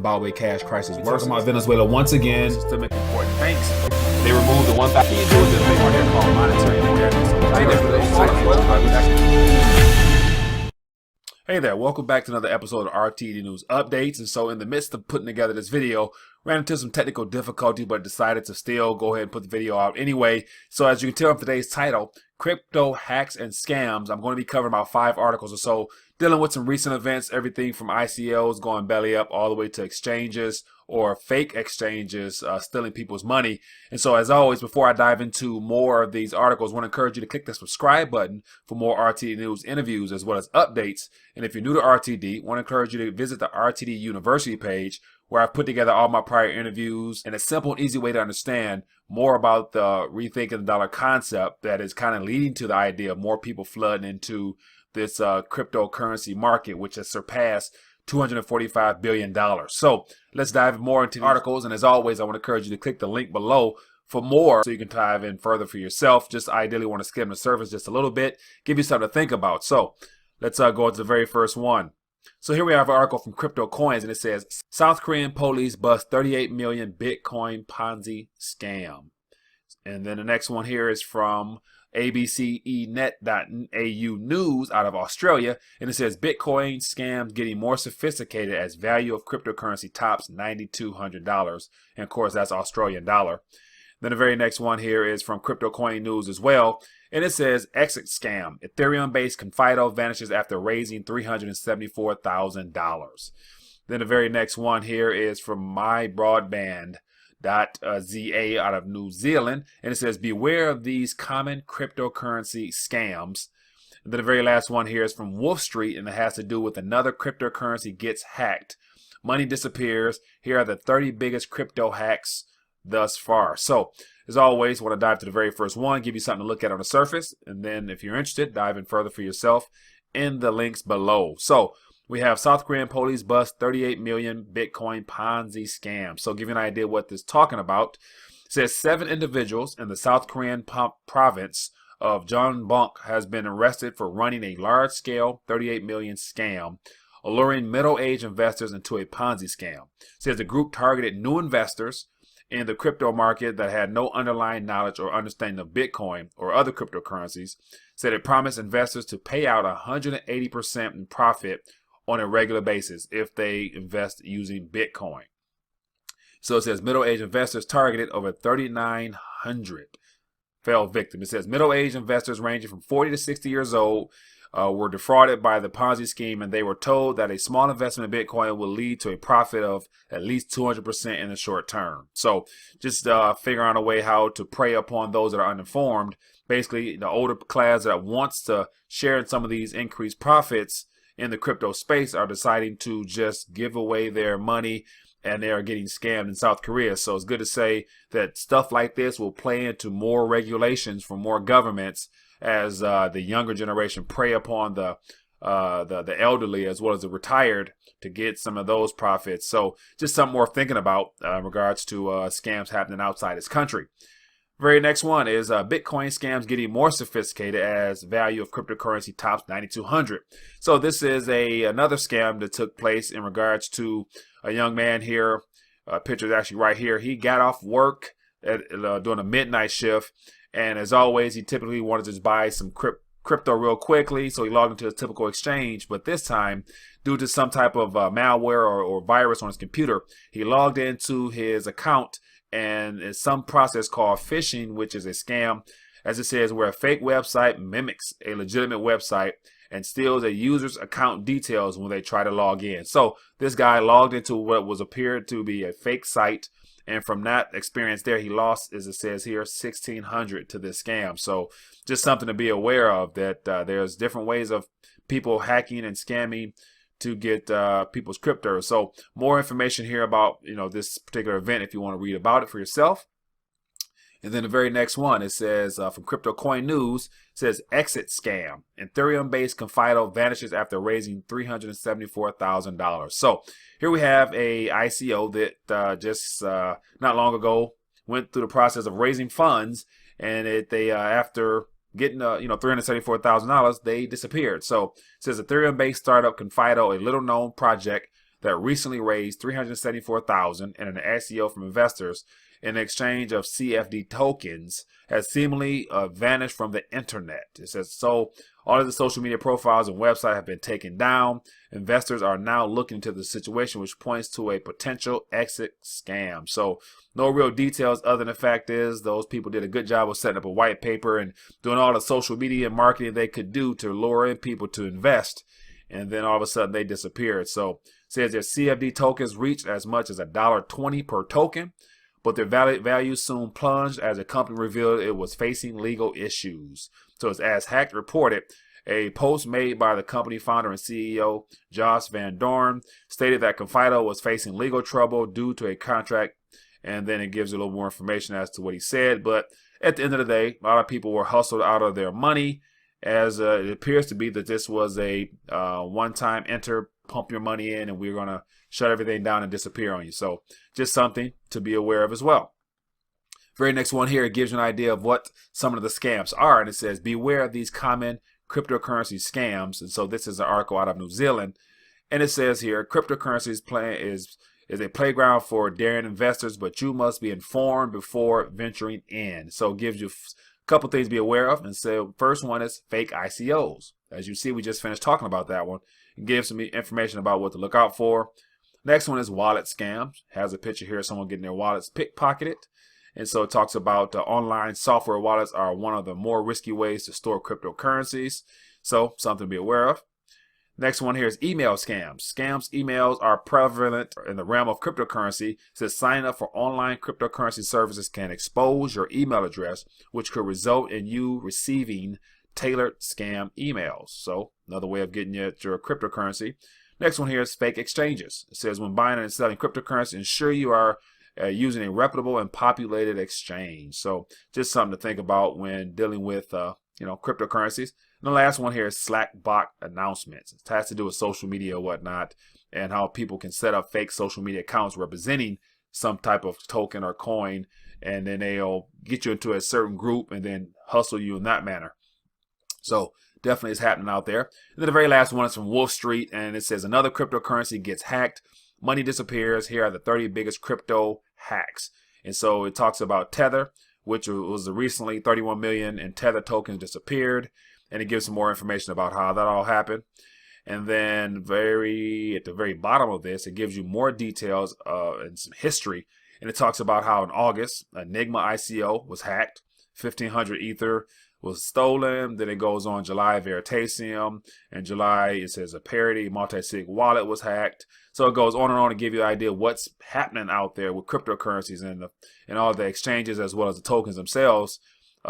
Zimbabwe cash crisis We're talking about Venezuela once again. Systemic important banks. They removed the 1,000 thing on here called monetary awareness. Hey there, welcome back to another episode of RTD News Updates. And so in the midst of putting together this video, ran into some technical difficulty, but decided to still go ahead and put the video out anyway. So as you can tell from today's title, Crypto Hacks and Scams, I'm going to be covering about 5 articles or so, dealing with some recent events, everything from ICOs going belly up all the way to exchanges or fake exchanges stealing people's money. And so as always, before I dive into more of these articles, I want to encourage you to click the subscribe button for more RTD News interviews as well as updates. And if you're new to RTD, I want to encourage you to visit the RTD University page, where I've put together all my prior interviews and a simple and easy way to understand more about the rethinking the dollar concept that is kind of leading to the idea of more people flooding into this cryptocurrency market, which has surpassed $245 billion. So let's dive more into the articles. And as always, I want to encourage you to click the link below for more so you can dive in further for yourself. Just ideally want to skim the surface just a little bit, give you something to think about. So let's go to the very first one. So here we have an article from Crypto Coins, and it says, South Korean police bust 38 million Bitcoin Ponzi scam. And then the next one here is from abcenet.au news out of Australia, and it says Bitcoin scams getting more sophisticated as value of cryptocurrency tops $9,200. And of course, that's Australian dollar. Then the very next one here is from Crypto Coin News as well. And it says, exit scam. Ethereum-based Confido vanishes after raising $374,000. Then the very next one here is from mybroadband.za out of New Zealand. And it says, beware of these common cryptocurrency scams. And then the very last one here is from Wolf Street, and it has to do with another cryptocurrency gets hacked. Money disappears. Here are the 30 biggest crypto hacks thus far. So as always, want to dive to the very first one, give you something to look at on the surface, and then if you're interested, dive in further for yourself in the links below. So we have South Korean police bust 38 million Bitcoin Ponzi scam. So give you an idea what this is talking about. It says 7 individuals in the South Korean province of Jeonbuk has been arrested for running a large-scale 38 million scam, alluring middle-aged investors into a Ponzi scam. It says the group targeted new investors in the crypto market that had no underlying knowledge or understanding of Bitcoin or other cryptocurrencies. Said it promised investors to pay out 180% in profit on a regular basis if they invest using Bitcoin. So it says middle-aged investors targeted over 3,900 fell victim. It says middle-aged investors ranging from 40 to 60 years old were defrauded by the Ponzi scheme, and they were told that a small investment in Bitcoin will lead to a profit of at least 200% in the short term. So just figuring out a way how to prey upon those that are uninformed. Basically, the older class that wants to share in some of these increased profits in the crypto space are deciding to just give away their money, and they are getting scammed in South Korea. So it's good to say that stuff like this will play into more regulations from more governments as the younger generation prey upon the elderly as well as the retired to get some of those profits. So just something worth thinking about in regards to scams happening outside this country. Very next one is Bitcoin scams getting more sophisticated as value of cryptocurrency tops 9,200. So this is another scam that took place in regards to a young man here. Picture is actually right here. He got off work during a midnight shift. And as always, he typically wanted to just buy some crypto real quickly. So he logged into a typical exchange. But this time, due to some type of malware or virus on his computer, he logged into his account. And it's some process called phishing, which is a scam, as it says, where a fake website mimics a legitimate website and steals a user's account details when they try to log in. So this guy logged into what was appeared to be a fake site. And from that experience there, he lost, as it says here, $1,600 to this scam. So just something to be aware of, that there's different ways of people hacking and scamming to get people's crypto. So more information here about this particular event if you want to read about it for yourself. And then the very next one, it says from Crypto Coin News, it says exit scam. Ethereum-based Confido vanishes after raising $374,000. So here we have a ICO that just not long ago went through the process of raising funds, and they after getting $374,000, they disappeared. So it says Ethereum-based startup Confido, a little-known project that recently raised $374,000 in an SEO from investors in exchange of CFD tokens has seemingly vanished from the internet. It says, so all of the social media profiles and websites have been taken down. Investors are now looking into the situation, which points to a potential exit scam. So no real details other than the fact is those people did a good job of setting up a white paper and doing all the social media marketing they could do to lure in people to invest. And then all of a sudden they disappeared. So it says their CFD tokens reached as much as $1.20 per token, but their value soon plunged as the company revealed it was facing legal issues. So as Hacked reported, a post made by the company founder and CEO, Josh Van Dorn, stated that Confido was facing legal trouble due to a contract, and then it gives you a little more information as to what he said. But at the end of the day, a lot of people were hustled out of their money, as it appears to be that this was a one-time enter, pump your money in, and we're going to shut everything down and disappear on you. So just something to be aware of as well. Very next one here, it gives you an idea of what some of the scams are, and it says, beware of these common cryptocurrency scams. And so this is an article out of New Zealand, and it says here, cryptocurrency is a playground for daring investors, but you must be informed before venturing in. So it gives you a couple things to be aware of. And so first one is fake ICOs. As you see, we just finished talking about that one. It gives some information about what to look out for. Next one is wallet scams. Has a picture here of someone getting their wallets pickpocketed. And so it talks about online software wallets are one of the more risky ways to store cryptocurrencies. So something to be aware of. Next one here is email scams. Emails are prevalent in the realm of cryptocurrency. It says signing up for online cryptocurrency services can expose your email address, which could result in you receiving tailored scam emails. So another way of getting at your cryptocurrency. Next one here is fake exchanges. It says when buying and selling cryptocurrency, ensure you are using a reputable and populated exchange. So just something to think about when dealing with cryptocurrencies. And the last one here is Slack bot announcements. It has to do with social media or whatnot, and how people can set up fake social media accounts representing some type of token or coin, and then they'll get you into a certain group and then hustle you in that manner. So definitely is happening out there. And then the very last one is from Wolf Street, and it says another cryptocurrency gets hacked. Money disappears. Here are the 30 biggest crypto hacks. And so it talks about Tether, which was recently 31 million in Tether tokens disappeared. And it gives some more information about how that all happened. And then at the very bottom of this, it gives you more details and some history. And it talks about how in August, Enigma ICO was hacked. 1,500 Ether was stolen. Then it goes on July, Veritasium. In July, it says a parody multi-sig wallet was hacked. So it goes on and on to give you an idea of what's happening out there with cryptocurrencies and all the exchanges as well as the tokens themselves,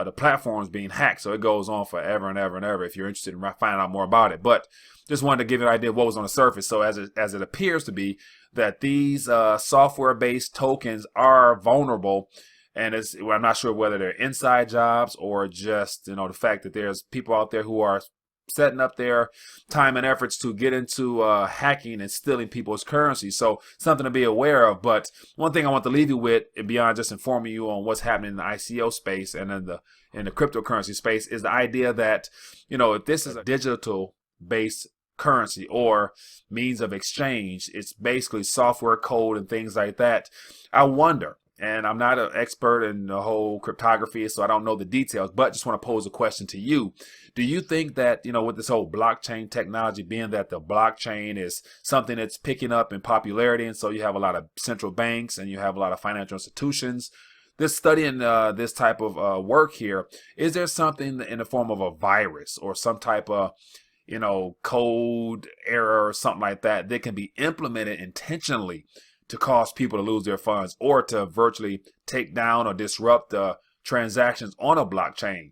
the platforms being hacked. So it goes on forever and ever and ever if you're interested in finding out more about it. But just wanted to give you an idea of what was on the surface. So as it appears to be that these software-based tokens are vulnerable. And I'm not sure whether they're inside jobs or just, the fact that there's people out there who are setting up their time and efforts to get into hacking and stealing people's currency. So something to be aware of. But one thing I want to leave you with, beyond just informing you on what's happening in the ICO space and in the cryptocurrency space, is the idea that, if this is a digital-based currency or means of exchange, it's basically software code and things like that. I wonder. And I'm not an expert in the whole cryptography, so I don't know the details, but just want to pose a question to you. Do you think that, with this whole blockchain technology, being that the blockchain is something that's picking up in popularity, and so you have a lot of central banks and you have a lot of financial institutions, this studying this type of work here, is there something in the form of a virus or some type of code error or something like that that can be implemented intentionally to cause people to lose their funds or to virtually take down or disrupt the transactions on a blockchain?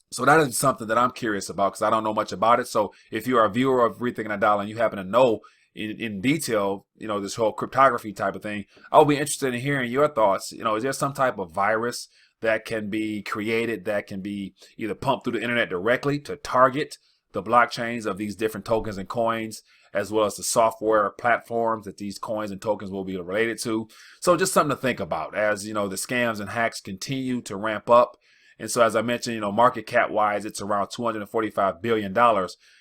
So that is something that I'm curious about because I don't know much about it. So if you are a viewer of Rethinking a Dollar and you happen to know in detail, this whole cryptography type of thing, I'll be interested in hearing your thoughts. Is there some type of virus that can be created that can be either pumped through the internet directly to target the blockchains of these different tokens and coins, as well as the software platforms that these coins and tokens will be related to? So just something to think about as, the scams and hacks continue to ramp up. And so as I mentioned, market cap wise, it's around $245 billion.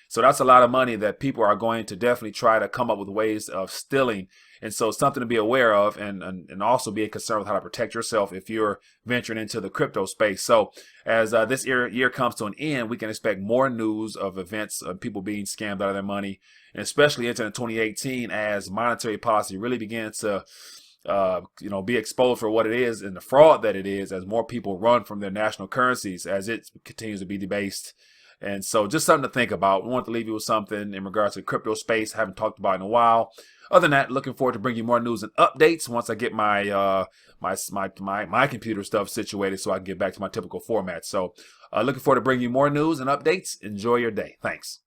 So that's a lot of money that people are going to definitely try to come up with ways of stealing. And so something to be aware of, and also be concerned with how to protect yourself if you're venturing into the crypto space. So as this year comes to an end, we can expect more news of events of people being scammed out of their money, and especially into 2018 as monetary policy really begins to be exposed for what it is and the fraud that it is, as more people run from their national currencies as it continues to be debased. And so just something to think about. We want to leave you with something in regards to the crypto space. Haven't talked about in a while. Other than that, looking forward to bringing you more news and updates once I get my my computer stuff situated so I can get back to my typical format. So looking forward to bringing you more news and updates. Enjoy your day. Thanks.